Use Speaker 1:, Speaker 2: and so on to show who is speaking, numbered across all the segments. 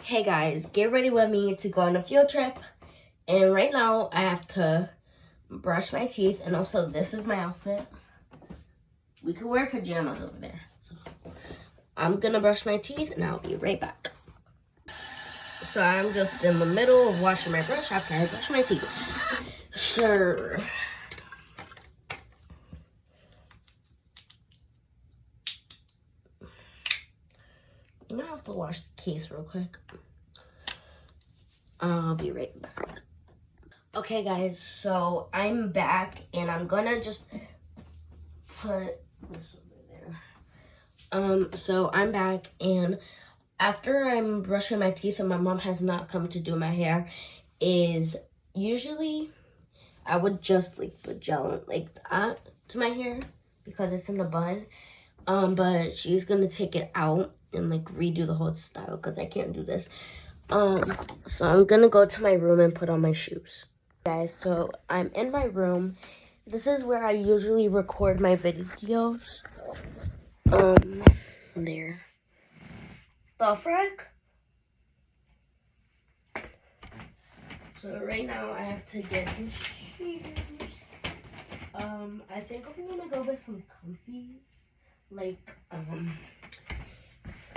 Speaker 1: Hey guys, get ready with me to go on a field trip. And right now I have to brush my teeth, and also this is my outfit. We could wear pajamas over there. So I'm gonna brush my teeth and I'll be right back. So I'm just in the middle of washing my brush after I brush my teeth. Sure. I'm gonna have to wash the case real quick. I'll be right back. Okay guys, so I'm back and I'm gonna just put this over there. So I'm back, and after I'm brushing my teeth and my mom has not come to do my hair, is usually I would just like put gel like that to my hair because it's in a bun. But she's gonna take it out and like redo the whole style because I can't do this. So I'm gonna go to my room and put on my shoes. Guys, so I'm in my room. This is where I usually record my videos. There. The frick? So right now I have to get some shoes. I think I'm gonna go with some comfies. Like,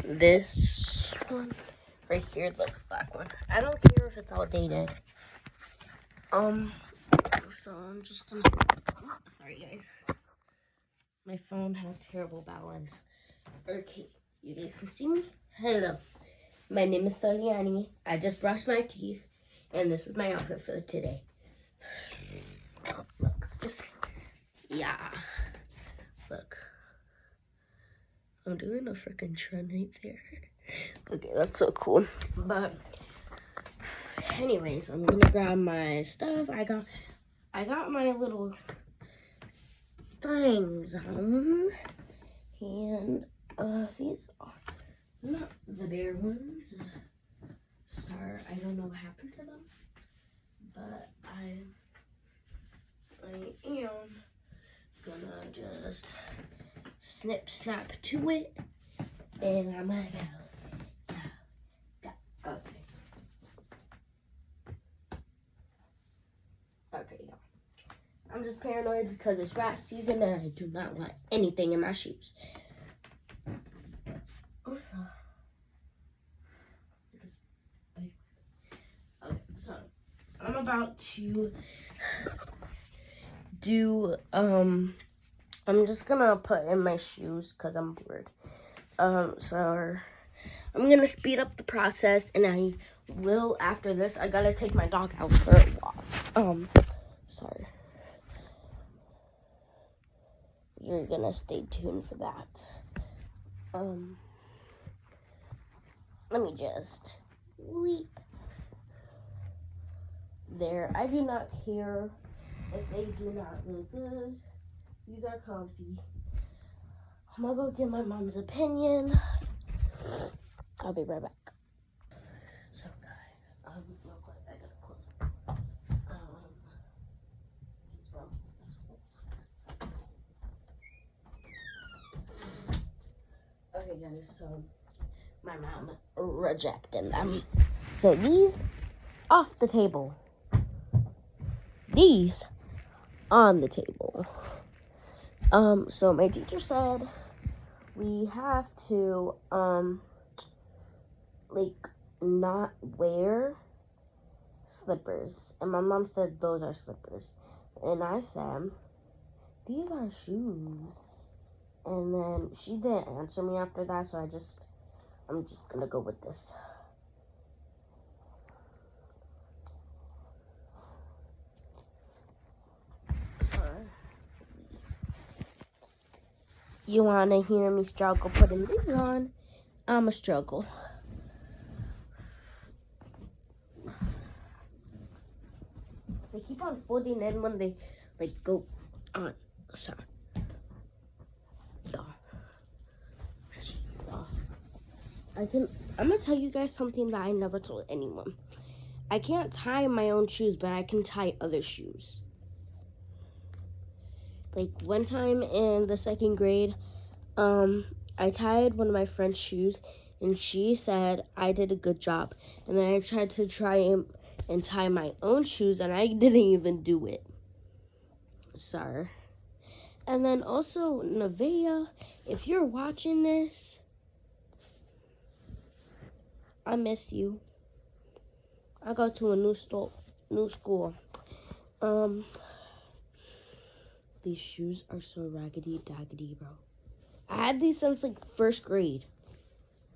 Speaker 1: this one right here, the black one. I don't care if it's outdated. So I'm just gonna, sorry guys. My phone has terrible balance. Okay, you guys can see me? Hello. My name is Soliani. I just brushed my teeth, and this is my outfit for today. Look, yeah. Look. I'm doing a freaking trend right there. Okay, that's so cool. But anyways, I'm gonna grab my stuff. I got my little things on. And these are not the bare ones. Sorry, I don't know what happened to them. But I am gonna just snip snap to it, and I'm gonna go. Okay. Okay, y'all. I'm just paranoid because it's rat season and I do not want anything in my shoes. Okay, so I'm about to do I'm just gonna put in my shoes because I'm bored. So I'm gonna speed up the process, and I will after this. I gotta take my dog out for a walk. Sorry. You're gonna stay tuned for that. Let me just weep. There, I do not care if they do not look good. These are comfy. I'm gonna go get my mom's opinion. I'll be right back. So guys, real quick, I gotta close. Okay guys, so my mom rejected them. So these off the table. These on the table. So my teacher said we have to like not wear slippers, and my mom said those are slippers, and I said these are shoes, and then she didn't answer me after that, so I'm just gonna go with this. You wanna hear me struggle putting these on? I'm a struggle. They keep on folding in when they like go on. Sorry. I'm gonna tell you guys something that I never told anyone. I can't tie my own shoes, but I can tie other shoes. Like one time in the second grade, I tied one of my friend's shoes, and she said I did a good job. And then I tried to and tie my own shoes, and I didn't even do it. Sorry. And then also, Nevaeh, if you're watching this, I miss you. I go to a new school. These shoes are so raggedy daggedy, bro. I had these since like first grade,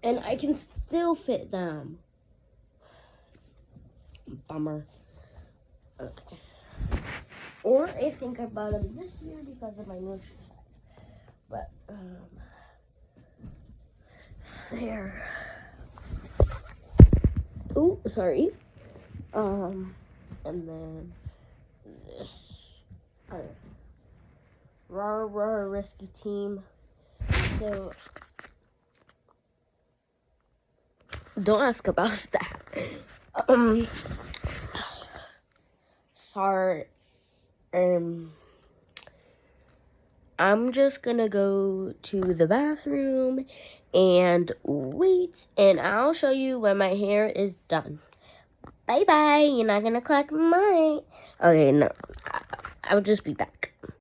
Speaker 1: and I can still fit them. Bummer. Okay. Or I think I bought them this year because of my new shoe size. But there. Oh, sorry. And then this. Rah, risky team. So don't ask about that. Sorry. I'm just gonna go to the bathroom and wait, and I'll show you when my hair is done. Bye bye. You're not gonna collect mine. Okay, no. I'll just be back.